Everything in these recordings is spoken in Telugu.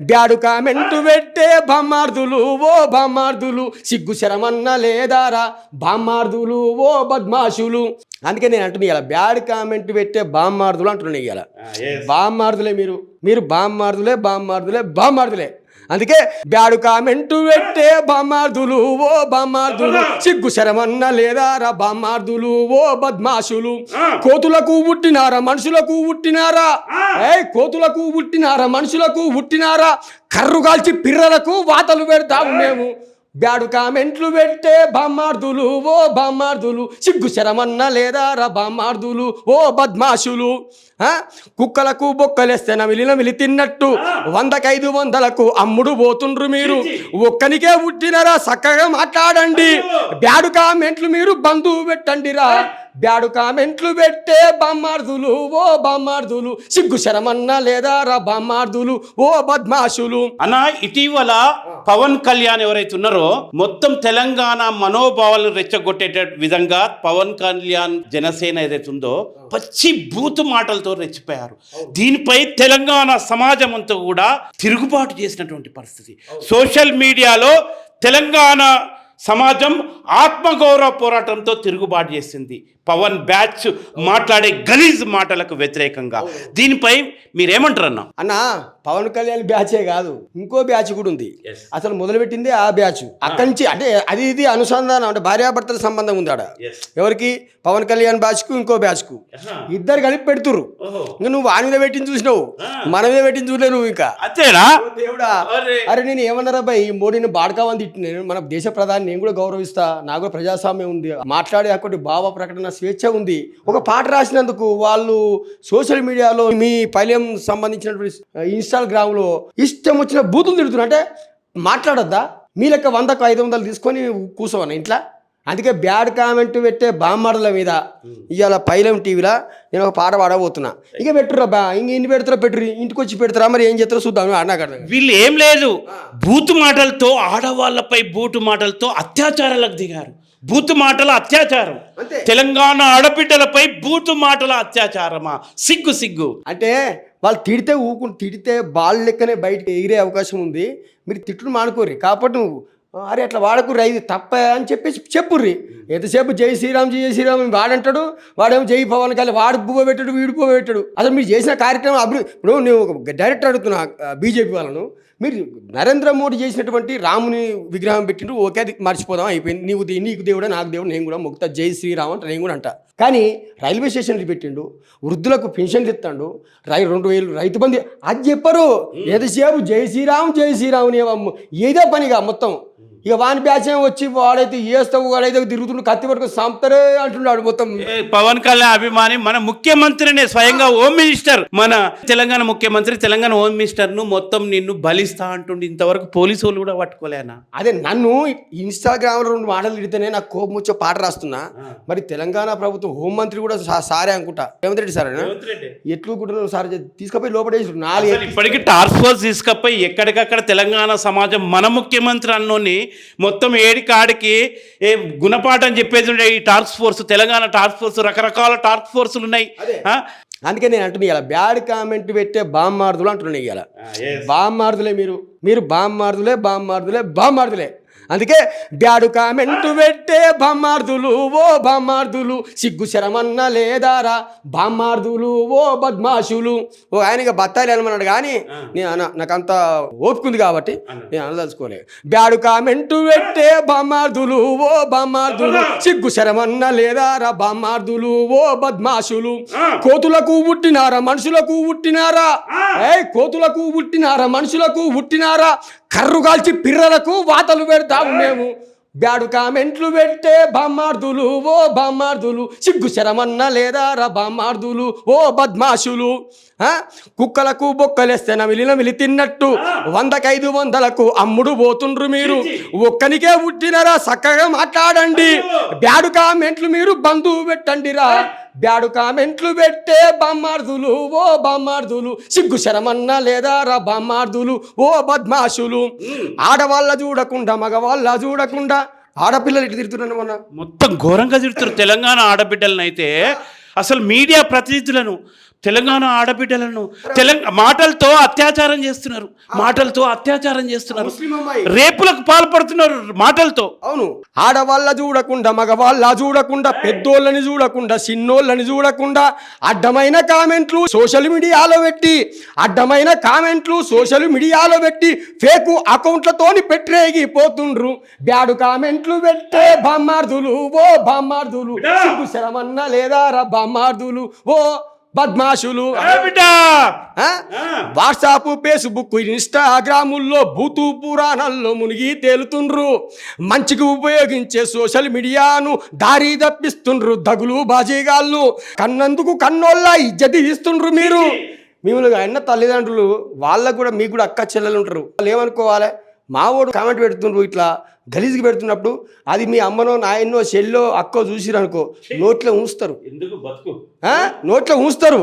బ్యాడు కామెంటు పెట్టే బామ్మార్దులు ఓ బామ్మార్దులు సిగ్గు శరమన్న లేదారా బామ్మార్దులు ఓ బద్మాషులు. అందుకే నేను అంటున్నా ఇలా బ్యాడ్ కామెంట్ పెట్టే బామ్మార్దులు అంటున్నాను. ఇలా బామ్మార్దులే మీరు బామ్మార్దులే బామ్మార్దులే బామ్మార్దులే. అందుకే బ్యాడు కామెంటు పెట్టే బామ్మార్దులు ఓ బామ్మార్దులు సిగ్గు శరమన్న లేదారా బామ్మార్దులు ఓ బద్మాషులు. కోతులకు పుట్టినారా మనుషులకు పుట్టినారా, కోతులకు పుట్టినారా మనుషులకు పుట్టినారా, కర్రు కాల్చి పిర్రలకు వాతలు పెడతాము మేము. బ్యాడు కామెంట్లు పెట్టే బామ్మార్దులు ఓ బామ్మార్దులు సిగ్గు శరమన్న లేదారా బామ్మార్దులు ఓ బద్మాషులు. కుక్కలకు బొక్కలేస్తే నమిలి తిన్నట్టు 100కు అమ్ముడు పోతుండ్రు మీరు. ఒక్కనికే పుట్టినరా చక్కగా మాట్లాడండి. బ్యాడు కామెంట్లు మీరు బంధువు పెట్టండిరా. బ్యాడు కామెంట్లు పెట్టే బామ్మార్దులు ఓ బామ్మార్దులు సిగ్గు శరమన్న లేదారా బామ్మార్దులు ఓ బద్మాషులు. అన్న ఇటీవల పవన్ కళ్యాణ్ ఎవరైతే ఉన్నారో మొత్తం తెలంగాణ మనోభావాలను రెచ్చగొట్టే విధంగా పవన్ కళ్యాణ్ జనసేన ఏదైతే ఉందో పచ్చి బూతు మాటలతో రెచ్చిపోయారు. దీనిపై తెలంగాణ సమాజం అంతా కూడా తిరుగుబాటు చేసినటువంటి పరిస్థితి. సోషల్ మీడియాలో తెలంగాణ సమాజం ఆత్మగౌరవ పోరాటంతో తిరుగుబాటు చేసింది పవన్ బ్యాచ్ మాట్లాడే గలీజ్ మాటలకు వ్యతిరేకంగా. దీనిపై మీరేమంటారన్నా? అన్న పవన్ కళ్యాణ్ బ్యాచే కాదు, ఇంకో బ్యాచ్ కూడా ఉంది. అసలు మొదలుపెట్టింది ఆ బ్యాచ్. అక్కడి నుంచి అంటే అది ఇది అనుసంధానం, అంటే భార్యాభర్తల సంబంధం ఉంది ఆడ. ఎవరికి? పవన్ కళ్యాణ్ బ్యాచ్కు ఇంకో బ్యాచ్కు ఇద్దరు కలిపి పెడుతురు. ఇంకా నువ్వు వాని మీద పెట్టింది చూసినావు, మన మీద పెట్టింది చూడలే నువ్వు. ఇంకా అంతేనా? దేవుడా, అరే నేను ఏమన్నారా భయ్, మోడీని బాడకావని తిట్టినాను. మన దేశ ప్రధాని నేను కూడా గౌరవిస్తా, నాకు కూడా ప్రజాస్వామ్యం ఉంది, మాట్లాడే అక్కడి భావ ప్రకటన స్వేచ్ఛ ఉంది. ఒక పాట రాసినందుకు వాళ్ళు సోషల్ మీడియాలో మీ పైలం సంబంధించినటువంటి ఇన్స్టాగ్రామ్లో ఇష్టం వచ్చిన బూతులు తిడుతున్నా. అంటే మాట్లాడొద్దా? మీ లెక్క 100కు 500 తీసుకొని కూర్చోవన్నా ఇంట్లో. అందుకే బ్యాడ్ కామెంట్ పెట్టే బామ్మార్దుల మీద ఇవాళ పైలం టీవీలో నేను ఒక పాట పాడబోతున్నా. ఇక పెట్టురా ఇంక ఇన్ని పెడతారా, పెట్టురు ఇంటికి వచ్చి పెడతారా, మరి ఏం చేస్తారో చూద్దాం. అన్నాక వీళ్ళు ఏం లేదు, బూతు మాటలతో ఆడవాళ్ళపై బూటు మాటలతో అత్యాచారాలకు దిగారు. బూతు మాటల అత్యాచారం, తెలంగాణ ఆడబిడ్డలపై బూతు మాటల అత్యాచారమా? సిగ్గు సిగ్గు. అంటే వాళ్ళు తిడితే బాల్ లెక్కనే బయటకు ఎగిరే అవకాశం ఉంది. మీరు తిట్లు మానుకోర్రి. కాబట్టి నువ్వు అరే అట్లా వాడకుర్రి, ఇది తప్ప అని చెప్పేసి చెప్పుర్రి. ఎంతసేపు జై శ్రీరామ్ జై శ్రీరామ్ వాడంటాడు, వాడేమో జై పవన్ కళ్యాణ్, వాడు పువ్వ పెట్టాడు వీడు పువ్వ పెట్టాడు. అసలు మీరు చేసిన కార్యక్రమం అభివృద్ధి. ఇప్పుడు నేను డైరెక్ట్ అడుగుతున్నా బీజేపీ వాళ్ళను, మీరు నరేంద్ర మోడీ చేసినటువంటి రాముని విగ్రహం పెట్టిండ్రు, ఓకే అది మర్చిపోదాం అయిపోయింది. నీకు దేవుడే నాకు దేవుడు, నేను కూడా మొక్కుతా జై శ్రీరామ్ అంటే నేను కూడా అంట. కానీ రైల్వే స్టేషన్లు పెట్టిండు, వృద్ధులకు పెన్షన్లు ఇస్తాడు, 2000 రైతు బంధు అది చెప్పరు. ఎంతసేపు జై శ్రీరామ్ జై శ్రీరామ్ ఏదో పనిగా మొత్తం. ఇక వాని బ్యాచ్ వచ్చి వాడైతే వేస్తావు, వాడైతే తిరుగుతుండు, కత్తి పట్టుకుని సంపరే అంటున్నాడు మొత్తం. పవన్ కళ్యాణ్ అభిమాని మన ముఖ్యమంత్రినే స్వయంగా హోమ్ మినిస్టర్, మన తెలంగాణ ముఖ్యమంత్రి తెలంగాణ హోమ్ మినిస్టర్ ను మొత్తం నిన్ను బలిస్తా అంటుండే. ఇంతవరకు పోలీసు వాళ్ళు కూడా పట్టుకోలేనా? అదే నన్ను ఇన్స్టాగ్రామ్ 2 మాటలు తిడితేనే నాకు కోపం వచ్చే పాట రాస్తున్నా. మరి తెలంగాణ ప్రభుత్వం హోంమంత్రి కూడా సారే అనుకుంటా, రేవంత్ రెడ్డి సార్ ఎట్లు కూడా సార్ తీసుకుపోయి లోపడేసి 4 ఇప్పటికీ టాస్క్ ఫోర్స్ తీసుకుపోయి ఎక్కడికక్కడ తెలంగాణ సమాజం మన ముఖ్యమంత్రి అన్నోని మొత్తం ఏడికాడికి గుణపాఠం చెప్పేది ఉండే ఈ task force. Telangana task force, రకరకాల టాస్క్ ఫోర్సులు ఉన్నాయి. అందుకే నేను అంటున్నా ఇలా బ్యాడ్ కామెంట్ పెట్టే బామ్మార్దులు అంటున్నాయి. ఇలా బామ్మార్దులే మీరు బామ్మార్దులే బామ్మార్దులే బామ్మార్దులే. అందుకే బ్యాడు కామెంటు పెట్టే బామ్మార్దులు ఓ బామ్మార్దులు సిగ్గు శరమన్న లేదారా బామ్మార్దులు ఓ బద్మాషులు. ఓ ఆయనగా బత్తాయిలు అనమన్నాడు, కానీ నేను నాకంత ఓపుకుంది కాబట్టి నేను అనదలుచుకోలే. బ్యాడు కామెంటు పెట్టే బామ్మార్దులు ఓ బామ్మార్దులు సిగ్గు శరమన్న లేదారా బామ్మార్దులు ఓ బద్మాషులు. కోతులకు పుట్టినారా మనుషులకు పుట్టినారా, కోతులకు పుట్టినారా మనుషులకు పుట్టినారా, కర్రు కాల్చి పిర్రలకు వాతలు పెడతాము మేము. బ్యాడు కామెంట్లు పెట్టే బామ్మార్దులు ఓ బామ్మార్దులు సిగ్గు శరమన్న లేదారా బామ్మార్దులు ఓ బద్మాషులు. కుక్కలకు బొక్కలేస్తే నమిలి తిన్నట్టు 100కు అమ్ముడు పోతుండ్రు మీరు. ఒక్కనికే పుట్టినరా చక్కగా మాట్లాడండి. బ్యాడు కామెంట్లు మీరు బంధువు పెట్టండిరా. బ్యాడు కామెంట్లు పెట్టే బామ్మార్దులు ఓ బామ్మార్దులు సిగ్గు శరమన్న లేదారా బామ్మార్దులు ఓ బద్మాషులు. ఆడవాళ్ళ చూడకుండా మగవాళ్ళ చూడకుండా ఆడపిల్లలు ఇటు తిరుగుతున్నాను, మొన్న మొత్తం ఘోరంగా తిరుగుతారు తెలంగాణ ఆడబిడ్డలను. అయితే అసలు మీడియా ప్రతినిధులను తెలంగాణ ఆడబిడ్డలను మాటలతో అత్యాచారం చేస్తున్నారు, మాటలతో అత్యాచారం చేస్తున్నారు, ముస్లిం అమ్మాయి. రేపులకు పాల్పడుతున్నారు మాటలతో. అవును, ఆడవాళ్ళ చూడకుండా మగవాళ్ళ చూడకుండా పెద్దోళ్ళని చూడకుండా చిన్నోళ్ళని చూడకుండా అడ్డమైన కామెంట్లు సోషల్ మీడియాలో పెట్టి ఫేక్ అకౌంట్లతోని పెట్టేగిపోతుండ్రు. బ్యాడు కామెంట్లు పెట్టే బామ్మార్దులు, ఓ బామ్మార్దులు, శరమన్నా లేదా రా బామ్మార్దులు, ఓ బద్మాషులు. వాట్సాప్, ఫేస్బుక్, ఇన్స్టాగ్రాముల్లో భూతు పురాణాల్లో మునిగి తేలుతుండ్రు. మంచికి ఉపయోగించే సోషల్ మీడియాను దారి తప్పిస్తుండ్రు దగులు బాజీగాళ్ళు. కన్నందుకు కన్నోళ్ళ ఇజ్జతి ఇస్తుండ్రు. మీరు మిమ్మల్ని అన్న తల్లిదండ్రులు వాళ్ళకు కూడా మీకు కూడా అక్క చెల్లెలు ఉంటారు. వాళ్ళు ఏమనుకోవాలి, మావోడు కామెంట్ పెడుతుండ్రు ఇట్లా గలీజ్కి పెడుతున్నప్పుడు అది మీ అమ్మనో నాయన్నో చెల్లో అక్కో చూసిరనుకో నోట్లో ఉంచుతారు. నోట్లో ఉంచుతారు.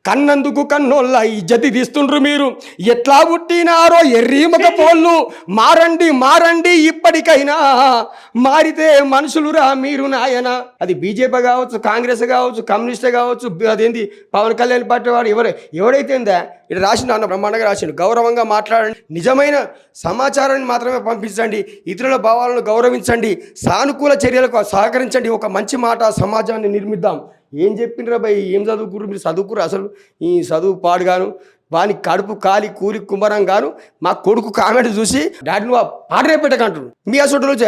కన్నందుకు కన్నోళ్ళ ఇజ్జతి తీస్తుండ్రు. మీరు ఎట్లా పుట్టినారో ఎర్రీమక పోళ్ళు, మారండి ఇప్పటికైనా, మారితే మనుషులురా మీరు నాయన. అది బీజేపీ కావచ్చు, కాంగ్రెస్ కావచ్చు, కమ్యూనిస్ట్ కావచ్చు, అదేంటి పవన్ కళ్యాణ్ పార్టీ వాడు ఎవడైతే ఇక్కడ రాసిండు అన్న బ్రహ్మాండంగా రాసిండు. గౌరవంగా మాట్లాడండి, నిజమైన సమాచారాన్ని మాత్రమే పంపించండి, ఇతరుల భావాలను గౌరవించండి, సానుకూల చర్యలకు సహకరించండి. ఒక మంచి మాట సమాజాన్ని నిర్మిద్దాం. ఏం చెప్పిండ్రా భయ్, ఏం చదువుకుర్రు మీరు? చదువుకురు అసలు ఈ చదువు పాడుగాను, వాని కడుపు కాలి కూలి కుమ్మరం గాను. మా కొడుకు కామెంట్ చూసి డాడీ నువ్వు పాటరే పెట్టకంటారు. మీ అసలు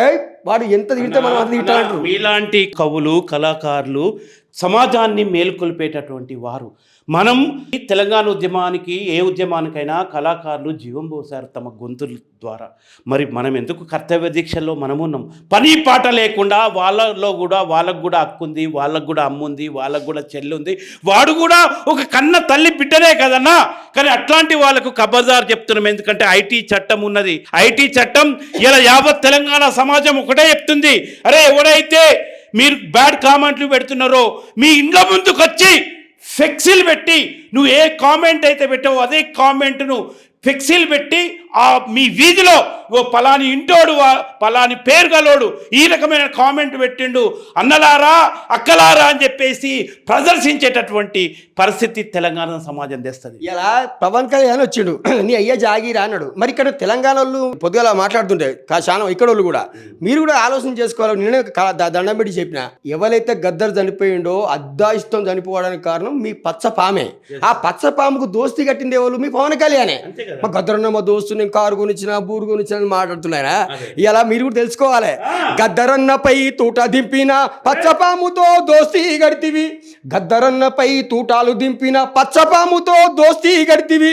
వాడు ఎంత తిడితే మనం అంత తిట్టాలంటారు. మీలాంటి కవులు, కళాకారులు, సమాజాన్ని మేలుకొల్పేటటువంటి వారు. మనం ఈ తెలంగాణ ఉద్యమానికి, ఏ ఉద్యమానికైనా కళాకారులు జీవం పోసారు తమ గొంతుల ద్వారా. మరి మనం ఎందుకు కర్తవ్య దీక్షల్లో మనమున్నాం? పని పాట లేకుండా వాళ్ళకు కూడా హక్కుంది, వాళ్ళకు కూడా అమ్ముంది, వాళ్ళకు కూడా చెల్లుంది, వాడు కూడా ఒక కన్న తల్లి బిడ్డనే కదన్నా. కానీ అట్లాంటి వాళ్ళకు ఖబర్దార్ చెప్తున్నాం. ఎందుకంటే ఐటీ చట్టం ఉన్నది. ఐటీ చట్టం ఇలా యావత్ తెలంగాణ సమాజం ఒకటే చెప్తుంది, అరే ఎవడైతే మీరు బ్యాడ్ కామెంట్లు పెడుతున్నారో మీ ఇంట్లో ముందుకు వచ్చి ఫ్లెక్సీలు పెట్టి, నువ్వు ఏ కామెంట్ అయితే పెట్టావో అదే కామెంట్ను ఫ్లెక్సీలు పెట్టి మీ వీధిలో ఓ పలాని ఇంటోడు, పలాని పేరు గలోడు ఈ రకమైన కామెంట్ పెట్టిండు, అన్నలారా అక్కలారా అని చెప్పేసి ప్రదర్శించేటటువంటి పరిస్థితి తెలంగాణ సమాజం తెస్తుంది. ఇలా పవన్ కళ్యాణ్ వచ్చిండు, నీ అయ్యా జాగీరా అన్నాడు. మరి ఇక్కడ తెలంగాణ వాళ్ళు పొద్దుగా మాట్లాడుతుంటే చాలా ఇక్కడ వాళ్ళు కూడా మీరు కూడా ఆలోచన చేసుకోవాలి. నేనే దండం పెట్టి చెప్పిన, ఎవరైతే గద్దర్ చనిపోయిండో అద్దాయిస్తం చనిపోవడానికి కారణం మీ పచ్చ పామే. ఆ పచ్చ పాముకు దోస్తీ కట్టింది ఎవరు? మీ పవన్ కళ్యాణే. మా గద్దరన్న మా దోస్తు, నేను కారు కొనిచ్చినా బూరు కొనిచ్చినా మాట్లాడుతున్నాయనా? ఇలా మీరు కూడా తెలుసుకోవాలి. గద్దరన్నపై తూట దింపిన పచ్చపాముతో దోస్తీ గడితివి, గద్దరన్నపై తూటాలు దింపిన పచ్చపాముతో దోస్తీ గడితివి.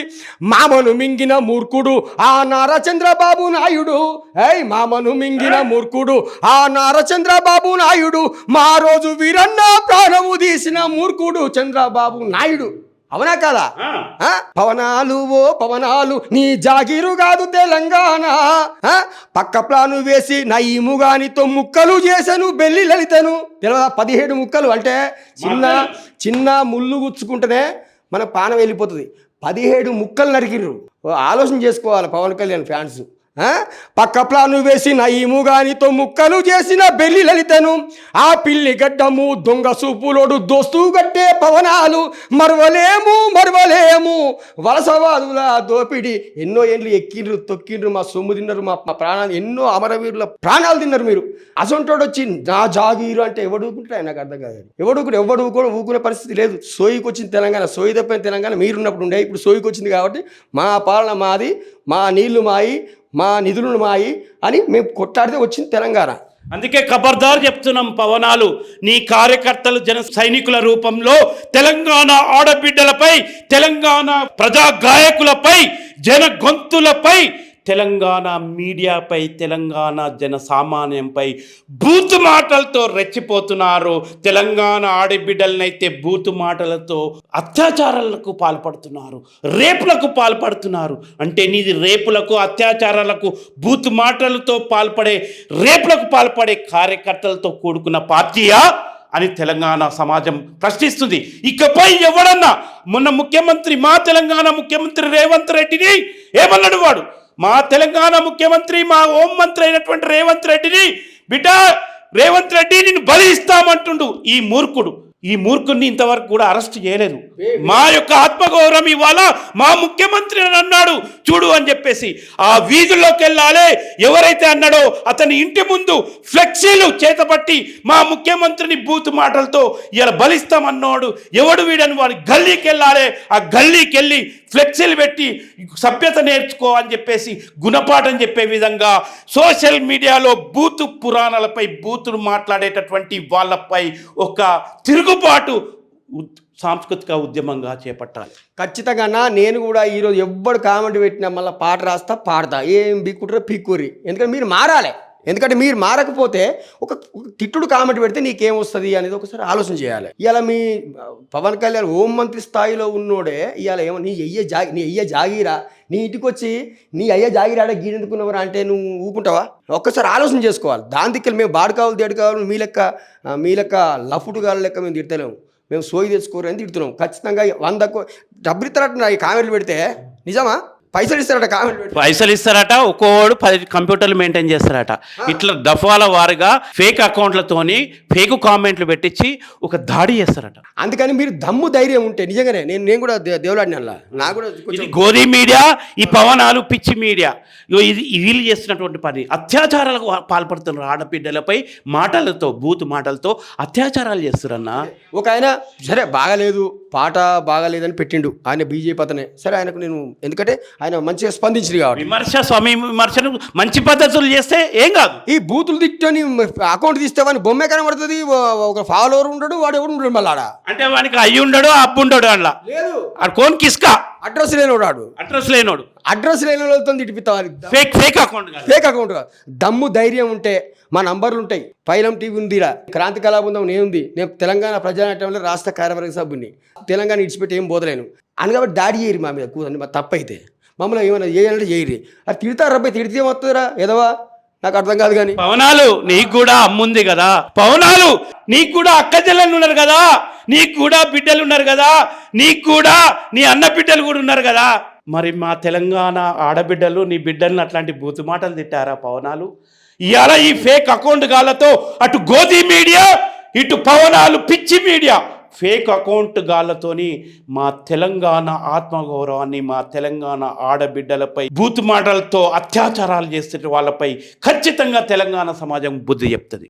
మామను మింగిన మూర్ఖుడు ఆ నారా చంద్రబాబు నాయుడు, మామను మింగిన మూర్ఖుడు ఆ నారా చంద్రబాబు నాయుడు, మా రోజు వీరన్న ప్రాణము తీసిన మూర్ఖుడు చంద్రబాబు నాయుడు. అవునా కాదా? పవనాలు ఓ పవనాలు నీ జాగీరు కాదు తెలంగాణ, పక్క ప్లాను వేసి నయీము గానితో ముక్కలు చేశాను బెల్లి లలితను. తెలియదా? 17 ముక్కలు అంటే చిన్న ముళ్ళు గుచ్చుకుంటేనే మన పానం వెళ్ళిపోతుంది. 17 ముక్కలు నరికిర్రు. ఆలోచన చేసుకోవాలి పవన్ కళ్యాణ్ ఫ్యాన్స్. పక్క ప్లాను వేసి నయీము గానితో ముక్కలు చేసిన బెల్లి లలితను, ఆ పిల్లి గడ్డము దొంగ సూపులోడు దోస్తూ గట్టే పవనాలు మరవలేము వలసవాదుల దోపిడి. ఎన్నో ఏండ్లు ఎక్కిండ్రు, తొక్కిండ్రు, మా సొమ్ము తిన్నారు, మా ప్రాణాలు, ఎన్నో అమరవీరుల ప్రాణాలు తిన్నారు మీరు. అసొంటోడు వచ్చి నా జాగీరు అంటే ఎవడు ఊకుంటాడు? నాకు అర్థం కాదు. ఎవడు ఊకునే పరిస్థితి లేదు. సోయికి వచ్చింది తెలంగాణ, సోయి తప్పిన తెలంగాణ మీరున్నప్పుడు ఉండే, ఇప్పుడు సోయికి వచ్చింది కాబట్టి మా పాలన మాది, మా నీళ్లు మాయి, మా నిధులను మాయి అని మేము కొట్లాడితే వచ్చింది తెలంగాణ. అందుకే ఖబర్దార్ చెప్తున్నాం, పవనాలు నీ కార్యకర్తలు జన సైనికుల రూపంలో తెలంగాణ ఆడబిడ్డలపై, తెలంగాణ ప్రజా గాయకులపై, జన గొంతులపై, తెలంగాణ మీడియాపై, తెలంగాణ జన సామాన్యంపై బూతు మాటలతో రెచ్చిపోతున్నారు. తెలంగాణ ఆడబిడ్డలనైతే బూతు మాటలతో అత్యాచారాలకు పాల్పడుతున్నారు, రేపులకు పాల్పడుతున్నారు. అంటే నీది రేపులకు, అత్యాచారాలకు, బూతు మాటలతో పాల్పడే, రేపులకు పాల్పడే కార్యకర్తలతో కూడుకున్న పార్టీయా అని తెలంగాణ సమాజం ప్రశ్నిస్తుంది. ఇకపై ఎవడన్నా, మొన్న ముఖ్యమంత్రి, మా తెలంగాణ ముఖ్యమంత్రి రేవంత్ రెడ్డిని ఏమన్నాడు? వాడు మా తెలంగాణ ముఖ్యమంత్రి, మా హోంమంత్రి అయినటువంటి రేవంత్ రెడ్డిని, బిడ్డ రేవంత్ రెడ్డి నిన్ను బలి ఇస్తామంటుండు ఈ మూర్ఖుడు. ఈ మూర్ఖుని ఇంతవరకు కూడా అరెస్ట్ చేయలేదు. మా యొక్క ఆత్మగౌరవం ఇవాళ మా ముఖ్యమంత్రి అని అన్నాడు చూడు అని చెప్పేసి ఆ వీధుల్లోకి వెళ్ళాలి. ఎవరైతే అన్నాడో అతని ఇంటి ముందు ఫ్లెక్సీలు చేతపట్టి మా ముఖ్యమంత్రిని బూత్ మాటలతో ఇలా బలిస్తామన్నాడు ఎవడు వీడని వాడి గల్లీకి వెళ్ళాలి. ఆ గల్లీకి వెళ్ళి ఫ్లెక్సీలు పెట్టి సభ్యత నేర్చుకో అని చెప్పేసి గుణపాఠం చెప్పే విధంగా సోషల్ మీడియాలో బూతు పురాణాలపై బూతులు మాట్లాడేటటువంటి వాళ్ళపై ఒక తిరుగుబాటు సాంస్కృతిక ఉద్యమంగా చేపట్టాలి. ఖచ్చితంగా నేను కూడా ఈరోజు ఎవ్వడు కామెంట్ పెట్టినా మళ్ళీ పాట రాస్తా పాడతా, ఏం బిక్కుంటారో పీక్కుర్రి. ఎందుకంటే మీరు మారాలి. ఎందుకంటే మీరు మారకపోతే ఒక తిట్టుడు కామెంట్ పెడితే నీకేం వస్తుంది అనేది ఒకసారి ఆలోచన చేయాలి. ఇవాళ మీ పవన్ కళ్యాణ్ హోంమంత్రి స్థాయిలో ఉన్నోడే ఇవాళ ఏమో నీ అయ్య జాగీరా, నీ ఇంటికి వచ్చి నీ అయ్య జాగిరాడ గీడెందుకున్నవరా అంటే నువ్వు ఊపుకుంటావా? ఒక్కసారి ఆలోచన చేసుకోవాలి. దాని దిక్కులు మేము బాడు కావాలి దేడు కావాలి మీ లెక్క లఫుటుగా లెక్క మేము తిడతలేము. మేము సోయి తెచ్చుకోరని తిడుతున్నాం. ఖచ్చితంగా 100 డబ్బులు ఇస్తారట ఈ కామెంట్లు పెడితే. నిజమా? పైసలు ఇస్తారట కామెంట్ పెడితే. పైసలు ఇస్తారట. ఒక్కోడు 10 కంప్యూటర్లు మెయింటైన్ చేస్తారట. ఇట్లా దఫాల వారుగా ఫేక్ అకౌంట్లతోని ఫేక్ కామెంట్లు పెట్టించి ఒక దాడి చేస్తారట. అందుకని మీరు దమ్ము ధైర్యం ఉంటే నిజంగానే నేను కూడా దేవులాడినల్లా నాకు కూడా ఇది గోధీ మీడియా, ఈ పవనాలు పిచ్చి మీడియా ఇది వీళ్ళు చేస్తున్నటువంటి పని. అత్యాచారాలకు పాల్పడుతున్నారు. ఆడబిడ్డలపై మాటలతో బూతు మాటలతో అత్యాచారాలు చేస్తారన్న. ఒక ఆయన సరే బాగాలేదు, పాట బాగాలేదని పెట్టిండు, ఆయన బీజేపీ అతనే. సరే ఆయనకు నేను ఎందుకంటే ఆయన మంచిగా స్పందించింది కాబట్టి స్వామి విమర్శను మంచి పద్ధతులు చేస్తే ఏం కాదు. ఈ బూతులు తిట్టని అకౌంట్ తీస్తేవాని బొమ్మే కనబడుతుంది, ఒక ఫాలోవర్ ఉండడు, వాడు ఎవడు ఉండడు. మళ్ళీ అంటే వానికి అయ్యి ఉండడు, అబ్బు ఉండడు. అందులో లేదు కోన్ కిస్కా అడ్రస్ లేనోడు, అడ్రస్ లేని వాళ్ళతో తిట్టిపిస్తావు. ఫేక్ అకౌంట్ కాదు. దమ్ము ధైర్యం ఉంటే మా నంబర్లు ఉంటాయి. పైలం టీవీ ఉందిరా, క్రాంతి కళాబృందం నేనుంది, నేను తెలంగాణ ప్రజానాట్యంలో రాష్ట్ర కార్యవర్గ సభ్యుని, తెలంగాణ ఇడిచిపెట్టి ఏం బోదలేను అని. కాబట్టి దాడి చేయరు మా మీద కూదండి, మా తప్పు అయితే మమ్మల్ని ఏమైనా చేయాలంటే చేయరు. అది తిడతారు రబ్బాయి, తిడితే ఏమవుతుందిరా ఎదవా నాకు అర్థం కాదు. కానీ పవనాలు నీకు కూడా అమ్ముంది కదా, పవనాలు నీకు కూడా అక్క చెల్లెలు ఉన్నారు కదా, నీకు కూడా బిడ్డలు ఉన్నారు కదా, నీకు కూడా నీ అన్న బిడ్డలు కూడా ఉన్నారు కదా. మరి మా తెలంగాణ ఆడబిడ్డలు నీ బిడ్డలను అట్లాంటి బూతు మాటలు తిట్టారా పవనాలు? ఇవాళ ఈ ఫేక్ అకౌంట్ గాలతో అటు గోధీ మీడియా ఇటు పవనాలు పిచ్చి మీడియా ఫేక్ అకౌంట్ గాళ్ళతోని మా తెలంగాణ ఆత్మగౌరవాన్ని, మా తెలంగాణ ఆడబిడ్డలపై బూతు మాటలతో అత్యాచారాలు చేసే వాళ్ళపై ఖచ్చితంగా తెలంగాణ సమాజం బుద్ధి చెప్తుంది.